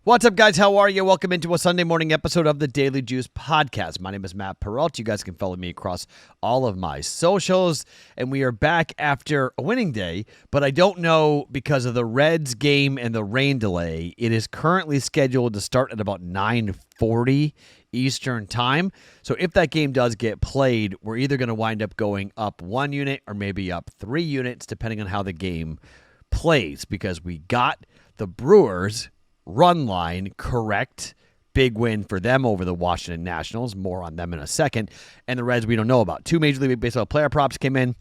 What's up, guys? How are you? Welcome into a Sunday morning episode of the Daily Juice Podcast. My name is Matt Perrault. You guys can follow me across all of my socials. And we are back after a winning day, but I don't know because of the Reds game and the rain delay. It is currently scheduled to start at about 9:40 Eastern time. So if that game does get played, we're either going to wind up going up 1 unit or maybe up 3 units, depending on how the game plays, because we got the Brewers run line correct. Big win for them over the Washington Nationals. More on them in a second. And the Reds we don't know about. 2 Major League Baseball player props came in.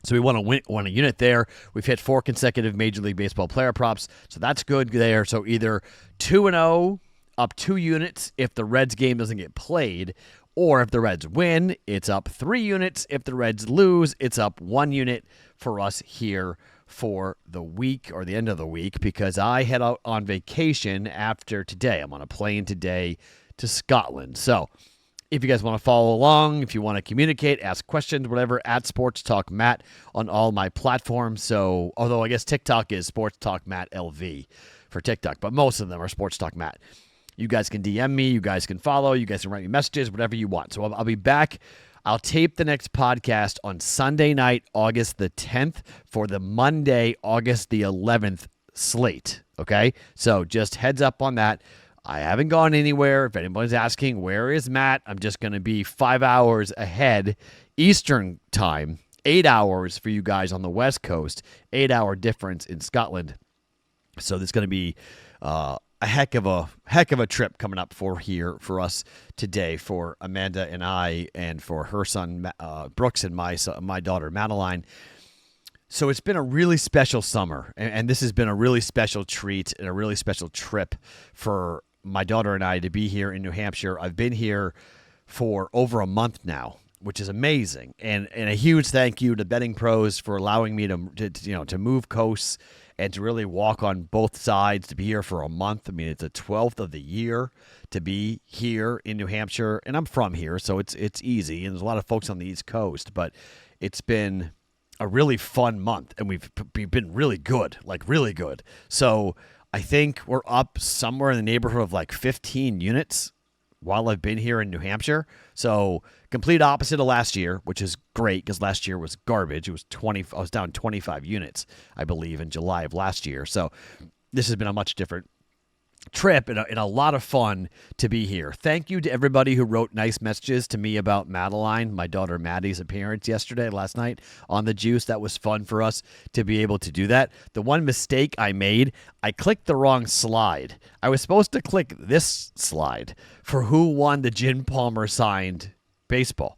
So we won a unit there. We've hit 4 consecutive Major League Baseball player props. So that's good there. So either 2-0, up 2 units if the Reds game doesn't get played. Or if the Reds win, it's up 3 units. If the Reds lose, it's up 1 unit for us here for the week or the end of the week, because I head out on vacation after today. I'm on a plane today to Scotland. So if you guys want to follow along, if you want to communicate, ask questions, whatever, at Sports Talk Matt on all my platforms. So, although I guess TikTok is Sports Talk Matt LV for TikTok, but most of them are Sports Talk Matt. You guys can DM me, you guys can follow, you guys can write me messages, whatever you want. So I'll be back. I'll tape the next podcast on Sunday night, August the 10th, for the Monday, August the 11th slate, okay? So just heads up on that. I haven't gone anywhere. If anybody's asking, where is Matt? I'm just going to be 5 hours ahead Eastern time, 8 hours for you guys on the West Coast, 8-hour difference in Scotland. So there's going to be a heck of a trip coming up for us today for Amanda and I, and for her son Brooks and my daughter Madeline. So it's been a really special summer, and this has been a really special treat and a really special trip for my daughter and I to be here in New Hampshire. I've been here for over a month now, which is amazing, and a huge thank you to BettingPros for allowing me to move coasts and to really walk on both sides, to be here for a month. I mean, it's the 12th of the year to be here in New Hampshire, and I'm from here, so it's easy. And there's a lot of folks on the East Coast, but it's been a really fun month, and we've been really good, like really good. So I think we're up somewhere in the neighborhood of like 15 units while I've been here in New Hampshire. So complete opposite of last year, which is great because last year was garbage. It was I was down 25 units, I believe, in July of last year. So this has been a much different trip and a lot of fun to be here. Thank you to everybody who wrote nice messages to me about Madeline, my daughter Maddie's appearance last night on the Juice. That was fun for us to be able to do that. The one mistake I made, I clicked the wrong slide. I was supposed to click this slide for who won the Jim Palmer signed baseball.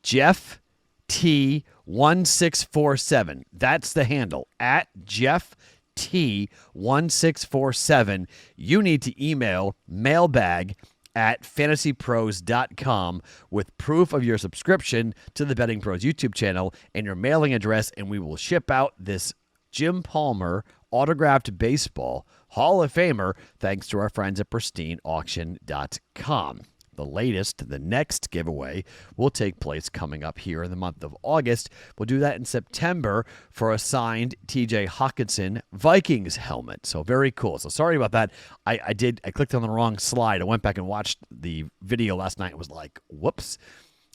Jeff T 1647. That's the handle, at Jeff T 1647. You need to email mailbag@fantasypros.com with proof of your subscription to the Betting Pros YouTube channel and your mailing address, and we will ship out this Jim Palmer autographed baseball Hall of Famer thanks to our friends at pristineauction.com. The next giveaway will take place coming up here in the month of August. We'll do that in September for a signed TJ Hawkinson Vikings helmet. So very cool. So sorry about that. I clicked on the wrong slide. I went back and watched the video last night and was like, whoops.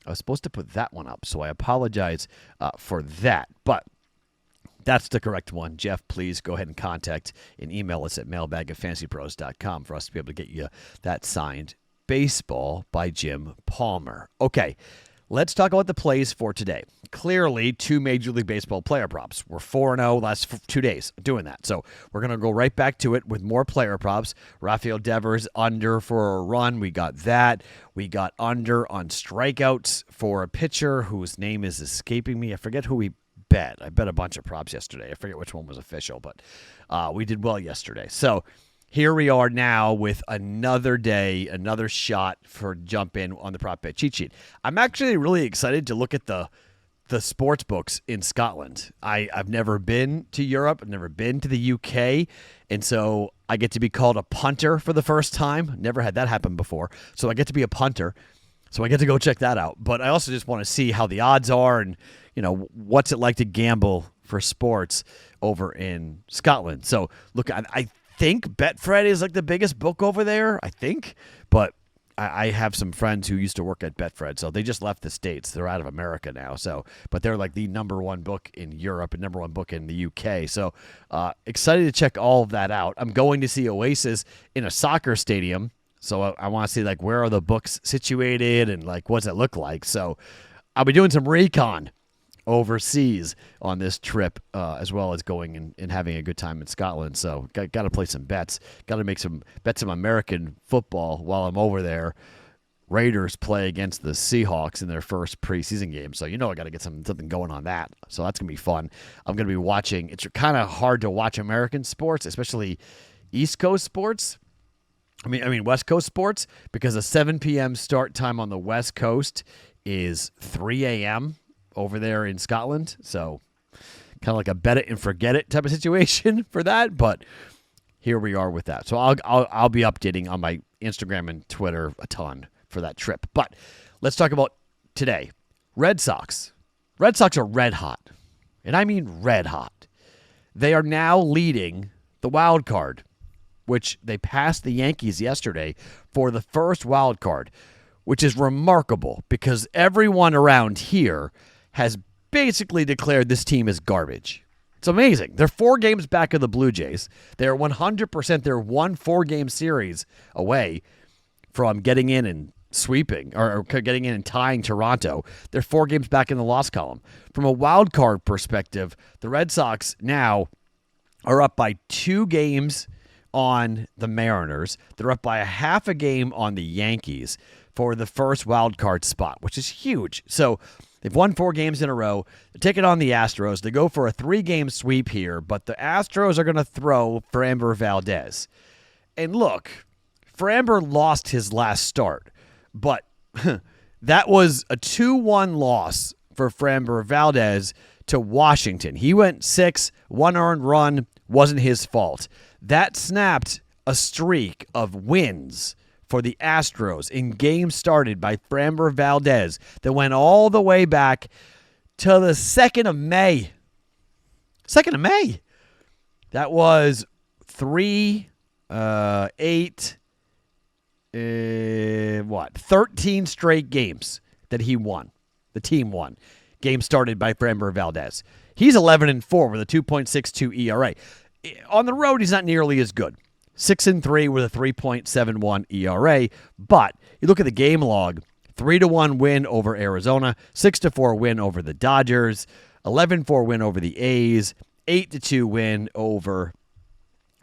I was supposed to put that one up. So I apologize for that. But that's the correct one. Jeff, please go ahead and contact and email us at mailbag@fantasypros.com for us to be able to get you that signed baseball by Jim Palmer. Okay, let's talk about the plays for today. Clearly, 2 Major League Baseball player props. We're 4-0 last 2 days doing that. So we're going to go right back to it with more player props. Rafael Devers under for a run. We got that. We got under on strikeouts for a pitcher whose name is escaping me. I forget who we bet. I bet a bunch of props yesterday. I forget which one was official, but we did well yesterday. So here we are now with another day, another shot for jump in on the prop bet cheat sheet. I'm actually really excited to look at the sports books in Scotland. I've never been to Europe. I've never been to the UK. And so I get to be called a punter for the first time. Never had that happen before. So I get to be a punter. So I get to go check that out. But I also just want to see how the odds are and, what's it like to gamble for sports over in Scotland. So look, I think Betfred is like the biggest book over there. I think, but I have some friends who used to work at Betfred, so they just left the States. They're out of America now. So, but they're like the number one book in Europe and number one book in the UK. So excited to check all of that out. I'm going to see Oasis in a soccer stadium. So I want to see like where are the books situated and like what's it look like. So I'll be doing some recon overseas on this trip, as well as going and having a good time in Scotland. So got to play some bets. Got to make some bets some American football while I'm over there. Raiders play against the Seahawks in their first preseason game. So I got to get something going on that. So that's going to be fun. I'm going to be watching. It's kind of hard to watch American sports, especially East Coast sports. I mean West Coast sports, because the 7 p.m. start time on the West Coast is 3 a.m. over there in Scotland. So kind of like a bet it and forget it type of situation for that. But here we are with that. So I'll be updating on my Instagram and Twitter a ton for that trip. But let's talk about today. Red Sox. Red Sox are red hot. And I mean red hot. They are now leading the wild card, which they passed the Yankees yesterday for the first wild card, which is remarkable because everyone around here has basically declared this team is garbage. It's amazing. They're 4 games back of the Blue Jays. They're 100%. They're 1 4-game series away from getting in and sweeping or getting in and tying Toronto. They're 4 games back in the loss column. From a wild card perspective, the Red Sox now are up by 2 games on the Mariners. They're up by a half a game on the Yankees for the first wild card spot, which is huge. So they've won 4 games in a row. They take it on the Astros. They go for a 3-game sweep here, but the Astros are going to throw Framber Valdez. And look, Framber lost his last start, but that was a 2-1 loss for Framber Valdez to Washington. He went 6, 1 earned run, wasn't his fault. That snapped a streak of wins for the Astros in games started by Framber Valdez that went all the way back to the 2nd of May. 2nd of May. That was 13 straight games that he won. The team won. Game started by Framber Valdez. He's 11-4 with a 2.62 ERA. On the road, he's not nearly as good. 6-3 with a 3.71 ERA. But you look at the game log, 3-1 win over Arizona, 6-4 win over the Dodgers, 11-4 win over the A's, 8-2 win over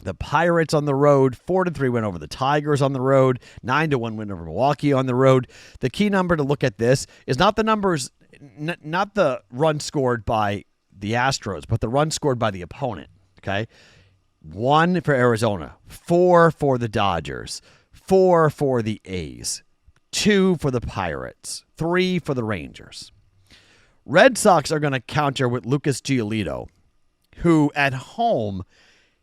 the Pirates on the road, 4-3 win over the Tigers on the road, 9-1 win over Milwaukee on the road. The key number to look at this is not the numbers, not the run scored by the Astros, but the run scored by the opponent. Okay, 1 for Arizona, 4 for the Dodgers, 4 for the A's, 2 for the Pirates, 3 for the Rangers. Red Sox are going to counter with Lucas Giolito, who at home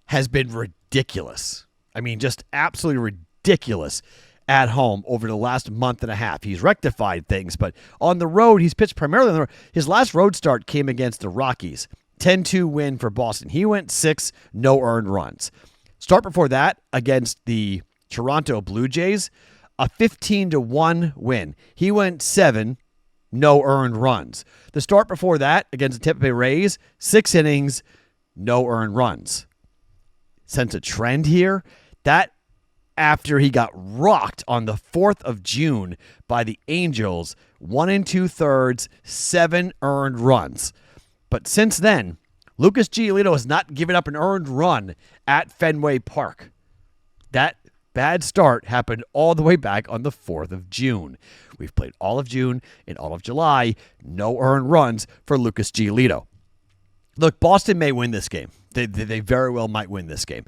has been ridiculous. I mean, just absolutely ridiculous at home over the last month and a half. He's rectified things, but on the road, he's pitched primarily on the road. His last road start came against the Rockies. 10-2 win for Boston. He went 6, no earned runs. Start before that against the Toronto Blue Jays, a 15-1 win. He went 7, no earned runs. The start before that against the Tampa Bay Rays, 6 innings, no earned runs. Sense a trend here. That after he got rocked on the 4th of June by the Angels, 1 2/3, 7 earned runs. But since then, Lucas Giolito has not given up an earned run at Fenway Park. That bad start happened all the way back on the 4th of June. We've played all of June and all of July. No earned runs for Lucas Giolito. Look, Boston may win this game. They very well might win this game.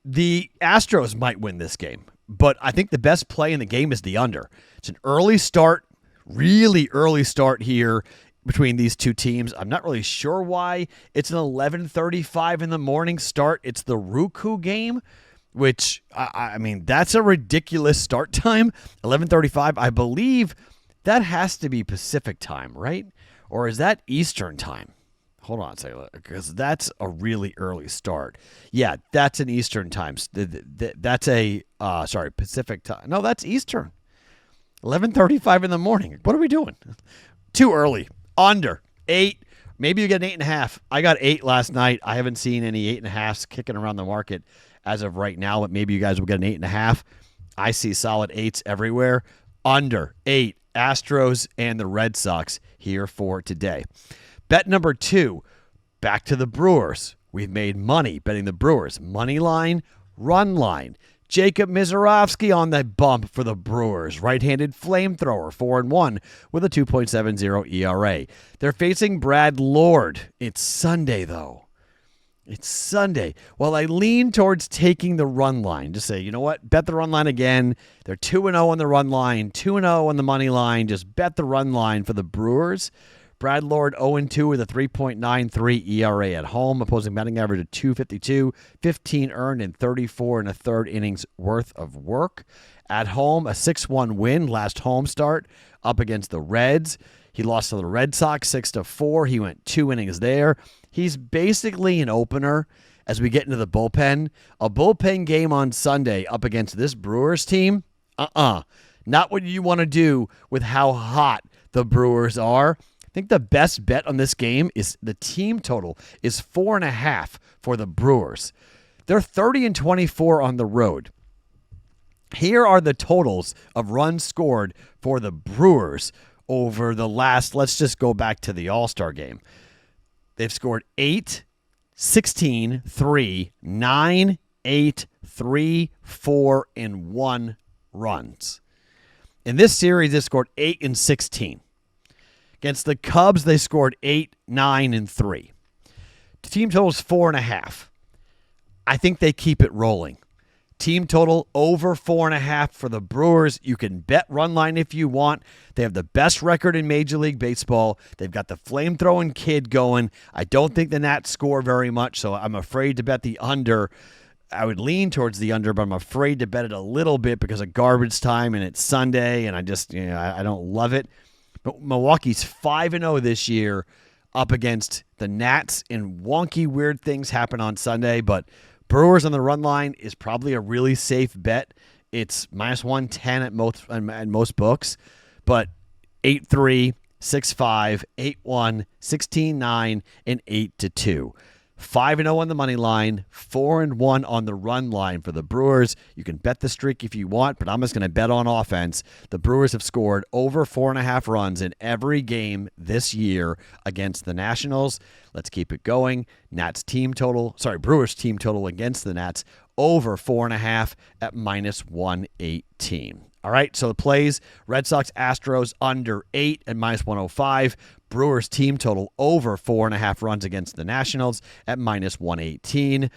The Astros might win this game. But I think the best play in the game is the under. It's an early start, really early start here between these two teams. I'm not really sure why. It's an 11:35 in the morning start. It's the Roku game, which, I mean, that's a ridiculous start time. 11:35. I believe that has to be Pacific time, right? Or is that Eastern time? Hold on a second, because that's a really early start. Yeah, that's an Eastern time. That's a Pacific time. No, that's Eastern. 11:35 in the morning. What are we doing? Too early. Under 8. Maybe you get an 8.5. I got 8 last night. I haven't seen any 8.5s kicking around the market as of right now, but maybe you guys will get an 8.5. I see solid 8s everywhere. Under 8. Astros and the Red Sox here for today. Bet number 2, back to the Brewers. We've made money betting the Brewers. Money line, run line. Jacob Misirovsky on the bump for the Brewers. Right-handed flamethrower, 4-1 with a 2.70 ERA. They're facing Brad Lord. It's Sunday, though. It's Sunday. Well, I lean towards taking the run line. Just say, you know what? Bet the run line again. They're 2-0 on the run line, 2-0 on the money line. Just bet the run line for the Brewers. Brad Lord 0-2 with a 3.93 ERA at home. Opposing batting average of 252, 15 earned, and 34 and a third innings worth of work. At home, a 6-1 win last home start up against the Reds. He lost to the Red Sox 6-4. He went 2 innings there. He's basically an opener as we get into the bullpen. A bullpen game on Sunday up against this Brewers team? Not what you want to do with how hot the Brewers are. I think the best bet on this game is the team total is 4.5 for the Brewers. They're 30-24 on the road. Here are the totals of runs scored for the Brewers over the last, let's just go back to the All-Star game. They've scored 8, 16, 3, 9, 8, 3, 4, and 1 runs. In this series, they scored 8 and 16. Against the Cubs, they scored 8, 9, and 3. The team total is 4.5. I think they keep it rolling. Team total over 4.5 for the Brewers. You can bet run line if you want. They have the best record in Major League Baseball. They've got the flamethrowing kid going. I don't think the Nats score very much, so I'm afraid to bet the under. I would lean towards the under, but I'm afraid to bet it a little bit because of garbage time and it's Sunday, and I just, I don't love it. But Milwaukee's 5-0 this year up against the Nats, and wonky, weird things happen on Sunday, but Brewers on the run line is probably a really safe bet. It's minus 110 at most books, but 8-3, 6-5, 8-1, 16-9, and 8-2. 5-0 on the money line, 4-1 on the run line for the Brewers. You can bet the streak if you want, but I'm just going to bet on offense. The Brewers have scored over 4.5 runs in every game this year against the Nationals. Let's keep it going. Brewers team total against the Nats over 4.5 at minus 118. All right, so the plays, Red Sox, Astros under 8 at minus 105. Brewers team total over 4.5 runs against the Nationals at minus 118.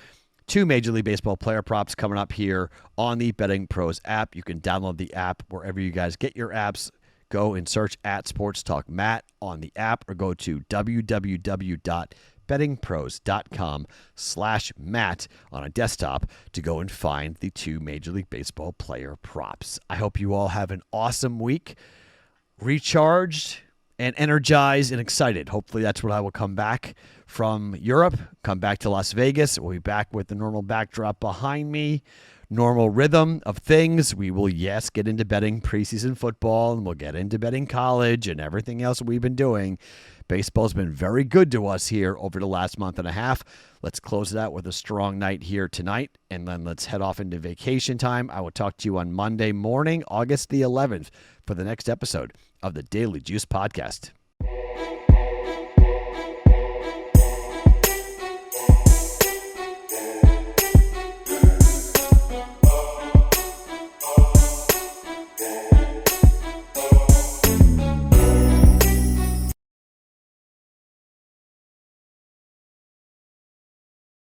2 Major League Baseball player props coming up here on the BettingPros app. You can download the app wherever you guys get your apps. Go and search at Sports Talk Matt on the app or go to www.bettingpros.com/Matt on a desktop to go and find the 2 Major League Baseball player props. I hope you all have an awesome week, recharged and energized and excited. Hopefully that's what I will come back from Europe, come back to Las Vegas. We'll be back with the normal backdrop behind me, normal rhythm of things. We will, yes, get into betting preseason football, and we'll get into betting college and everything else we've been doing. Baseball's been very good to us here over the last month and a half. Let's close it out with a strong night here tonight, and then let's head off into vacation time. I will talk to you on Monday morning, August the 11th, for the next episode of the Daily Juice Podcast.